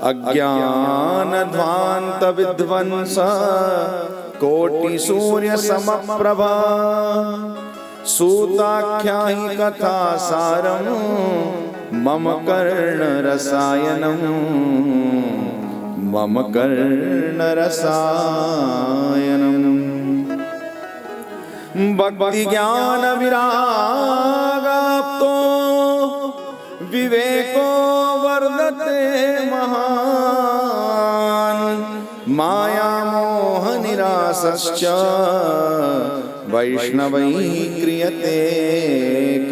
अज्ञान ध्वांत विध्वंस कोटि सूर्य समप्रभा सूताख्या ही कथा सारम मम कर्ण रसायनम मम कर्ण रसायनम। भक्ति ज्ञान विरागाप्तो विवेको वर्धते महान माया मोह निरासश्च वैष्णवैः क्रियते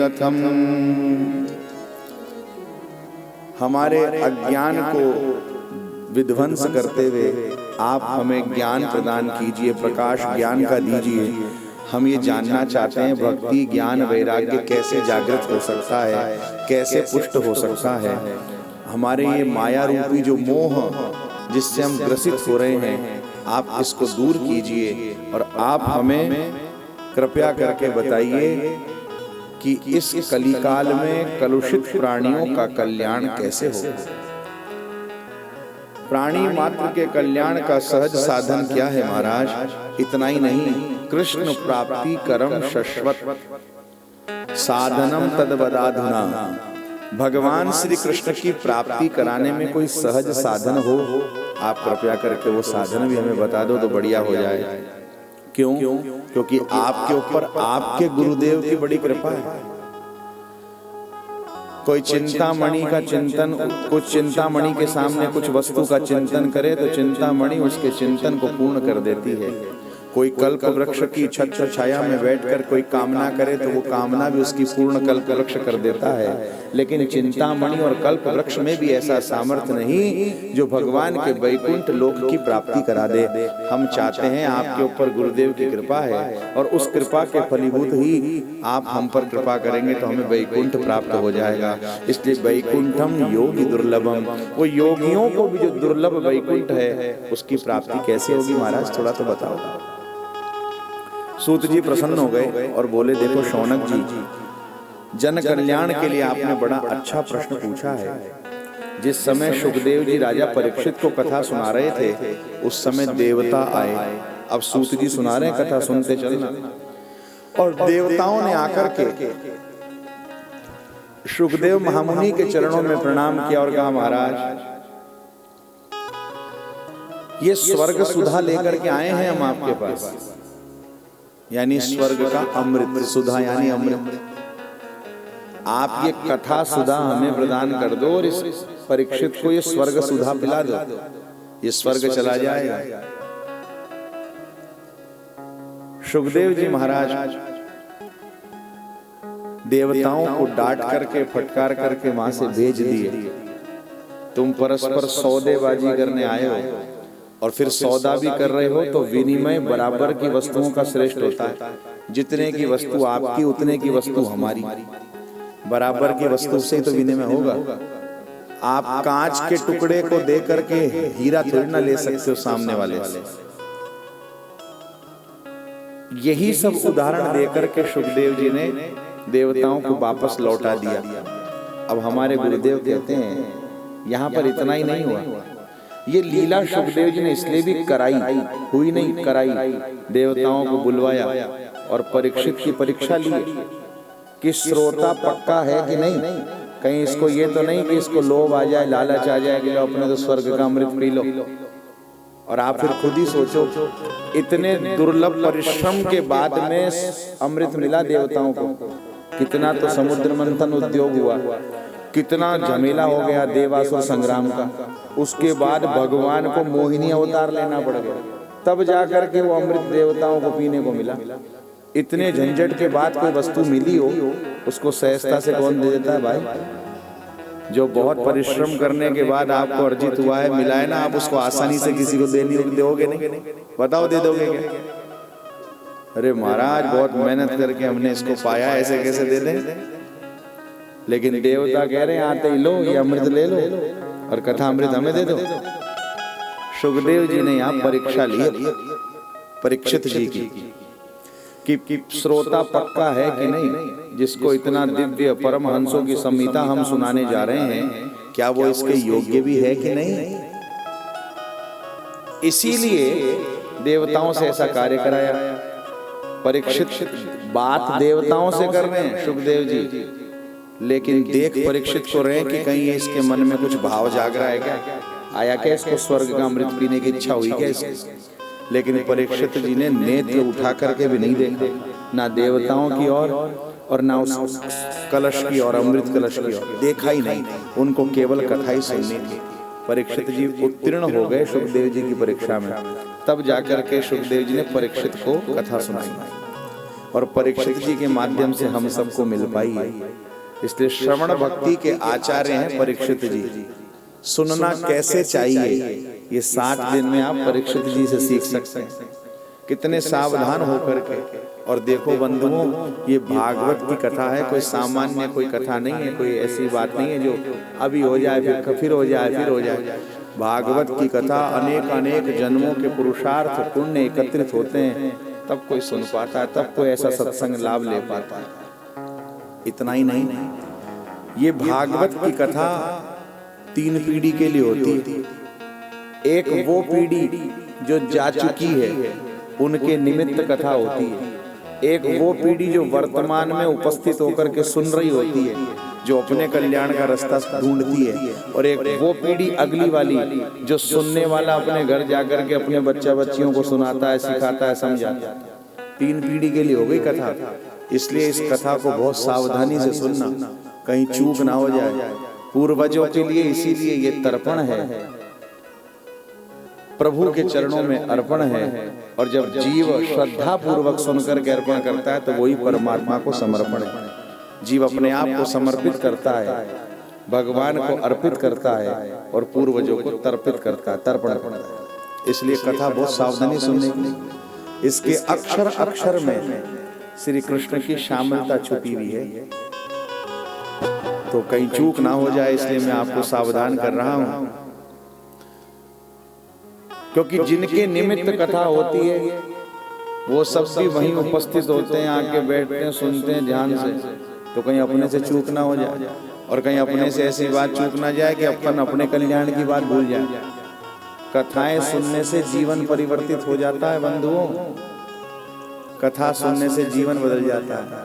कथम। हमारे अज्ञान को विध्वंस करते हुए आप हमें ज्ञान प्रदान कीजिए, प्रकाश ज्ञान का दीजिए। हम ये जानना चाहते हैं भक्ति ज्ञान वैराग्य कैसे जागृत हो सकता है, कैसे पुष्ट हो सकता है। हमारे ये माया रूपी जो मोह जिससे हम ग्रसित हो रहे हैं, आप इसको दूर कीजिए और आप हमें कृपया करके बताइए कि इस कलिकाल में कलुषित प्राणियों का कल्याण कैसे हो। प्राणी मात्र के कल्याण का सहज साधन क्या है महाराज? इतना ही नहीं, कृष्ण प्राप्ति करम शश्वत साधनम तद्वदाधुना। भगवान श्री कृष्ण की प्राप्ति कराने में कोई सहज साधन हो, आप कृपया करके वो साधन भी हमें बता दो तो बढ़िया हो जाए। क्यों? क्योंकि आपके ऊपर आपके गुरुदेव की बड़ी कृपा है। कोई चिंतामणि का चिंतन, कुछ चिंतामणि के सामने कुछ वस्तु का चिंतन करे तो चिंतामणि उसके चिंतन को पूर्ण कर देती है। कोई कल्प वृक्ष की छत्र छाया में बैठकर कोई कामना करे तो वो कामना भी उसकी पूर्ण कल्प वृक्ष कर देता है। लेकिन चिंतामणि और कल्प वृक्ष में भी ऐसा सामर्थ्य नहीं जो भगवान के वैकुंठ लोक की प्राप्ति करा दे। हम चाहते हैं आपके ऊपर गुरुदेव की कृपा है और उस कृपा के फलीभूत ही आप हम पर कृपा करेंगे तो हमें वैकुंठ प्राप्त हो जाएगा। इसलिए वैकुंठम योगी दुर्लभम, वो योगियों को भी जो दुर्लभ वैकुंठ है उसकी प्राप्ति कैसे होगी महाराज, थोड़ा तो बताओ। सूत जी प्रसन्न हो गए और बोले, देखो शौनक जी, जन कल्याण के लिए आपने बड़ा अच्छा प्रश्न पूछा है। जिस समय सुखदेव जी राजा परीक्षित को कथा सुना रहे थे उस समय देवता आए। अब सूत जी सुना रहे हैं, कथा सुनते चलना। और देवताओं ने आकर के सुखदेव महामुनि के चरणों में प्रणाम किया और कहा, महाराज ये स्वर्ग सुधा लेकर के आए हैं हम आपके पास, यानी स्वर्ग का अमृत। सुधा यानी अमृत। आप ये कथा सुधा हमें प्रदान कर दो और इस परीक्षित को ये स्वर्ग सुधा पिला दो, ये स्वर्ग चला जाएगा। सुखदेव जी महाराज देवताओं को डांट करके फटकार करके वहां से भेज दिए। तुम परस्पर सौदेबाजी करने आए हो और फिर सौदा भी कर रहे हो तो विनिमय बराबर की वस्तुओं का श्रेष्ठ होता है। जितने की वस्तु आपकी उतने की वस्तु हमारी, बराबर की वस्तु से तो विनिमय होगा। आप कांच के टुकड़े को दे करके हीरा थोड़ी ना ले सकते हो सामने वाले से। यही सब उदाहरण देकर के सुखदेव जी ने देवताओं को वापस लौटा दिया। अब हमारे गुरुदेव कहते हैं यहाँ पर इतना ही नहीं हुआ, ये लीला सुखदेव जी ने इसलिए भी कराई, हुई नहीं कराई। देवताओं को बुलवाया और परीक्षित की परीक्षा ली कि श्रोता पक्का है कि नहीं, कहीं इसको ये तो नहीं कि इसको लोभ आ जाए, लालच आ जाए कि लो अपने तो स्वर्ग का अमृत पी लो। और आप फिर खुद ही सोचो, इतने दुर्लभ परिश्रम के बाद में अमृत मिला देवताओं को। कितना तो समुद्र मंथन उद्योग हुआ, कितना झमेला हो गया देवासुर संग्राम का। उसके बाद भगवान को मोहिनी अवतार लेना पड़ गया, तब जाकर के वो अमृत देवताओं को पीने को मिला। इतने झंझट के बाद कोई वस्तु मिली हो उसको सहजता से कौन दे देता है भाई? जो बहुत परिश्रम करने के बाद आपको अर्जित हुआ है, मिला है ना, आप उसको आसानी से किसी को दोगे नहीं? बताओ दे दोगे क्या? अरे महाराज बहुत मेहनत करके हमने इसको पाया, ऐसे कैसे दे दें? लेकिन देवता कह रहे हैं आते ही लो ये अमृत ले लो और कथा अमृत हमें दे दो। सुखदेव जी ने यहाँ परीक्षा ली परीक्षित जी कि श्रोता पक्का है कि नहीं, जिसको इतना दिव्य परमहंसों की संहिता हम सुनाने जा रहे हैं। क्या वो इसके योग्य भी है कि नहीं? इसीलिए देवताओं से ऐसा कार्य कराया। परीक्षित बात देवताओं से कर रहे हैं सुखदेव जी, लेकिन देख परीक्षित को रहे कि कहीं इसके मन में कुछ भाव जाग रहा है क्या, आया क्या इसको स्वर्ग का अमृत पीने की इच्छा हुई क्या इसकी? लेकिन परीक्षित जी ने नेत्र उठा करके भी नहीं देखा, ना देवताओं की ओर और ना उस कलश की ओर, अमृत कलश की ओर देखा ही नहीं। उनको केवल कथा ही सुननी थी। परीक्षित जी उत्तीर्ण हो गए सुखदेव जी की परीक्षा में। तब जाकर के सुखदेव जी ने परीक्षित को कथा सुनाई और परीक्षित जी के माध्यम से हम सबको मिल पाई है। इसलिए श्रवण भक्ति के आचार्य हैं परीक्षित जी। सुनना कैसे चाहिए ये 7 दिन में आप परीक्षित जी से सीख सकते हैं, कितने सावधान होकर के। और देखो बंधुओं, ये भागवत की कथा है, कोई सामान्य कोई कथा नहीं है, कोई ऐसी बात नहीं है जो अभी हो जाए फिर हो जाए। भागवत की कथा अनेक अनेक जन्मों के पुरुषार्थ पुण्य एकत्रित होते हैं, तब कोई सुन पाता है, तब कोई ऐसा सत्संग लाभ ले पाता है। इतना ही नहीं, ये भागवत की कथा 3 पीढ़ी के लिए होती है। एक वो पीढ़ी जो जा चुकी है उनके निमित्त कथा होती है, एक वो पीढ़ी जो वर्तमान में उपस्थित होकर के सुन रही होती है, जो अपने कल्याण का रास्ता ढूंढती है, और एक वो पीढ़ी अगली वाली जो सुनने वाला अपने घर जाकर के अपने बच्चियों को सुनाता है, सिखाता है, समझाता है। 3 पीढ़ी के लिए हो गई कथा। इसलिए इस कथा को बहुत सावधानी से सुनना, कहीं चूक ना हो जाए। पूर्वजों के लिए इसीलिए ये तर्पण है, प्रभु के चरणों में अर्पण है। और जब जीव श्रद्धा पूर्वक सुनकर के अर्पण करता है तो वही परमात्मा को समर्पण है। जीव अपने आप को समर्पित करता है, भगवान को अर्पित करता है और पूर्वजों को तर्पित करता है, तर्पण करता है। इसलिए कथा बहुत सावधानी सुनने की। इसके अक्षर अक्षर में श्री कृष्ण की शामिलता छुपी हुई है, तो कहीं चूक ना हो जाए, इसलिए मैं आपको सावधान कर रहा हूं। क्योंकि जिनके निमित्त कथा होती है वो सब भी वहीं उपस्थित होते हैं, आके बैठते हैं, सुनते हैं ध्यान से, तो कहीं अपने से चूक ना हो जाए और कहीं अपने से ऐसी बात चूक ना जाए कि अपन अपने कल्याण की बात भूल जाए। कथाएं सुनने से जीवन परिवर्तित हो जाता है बंधुओं, कथा सुनने से जीवन बदल जाता है।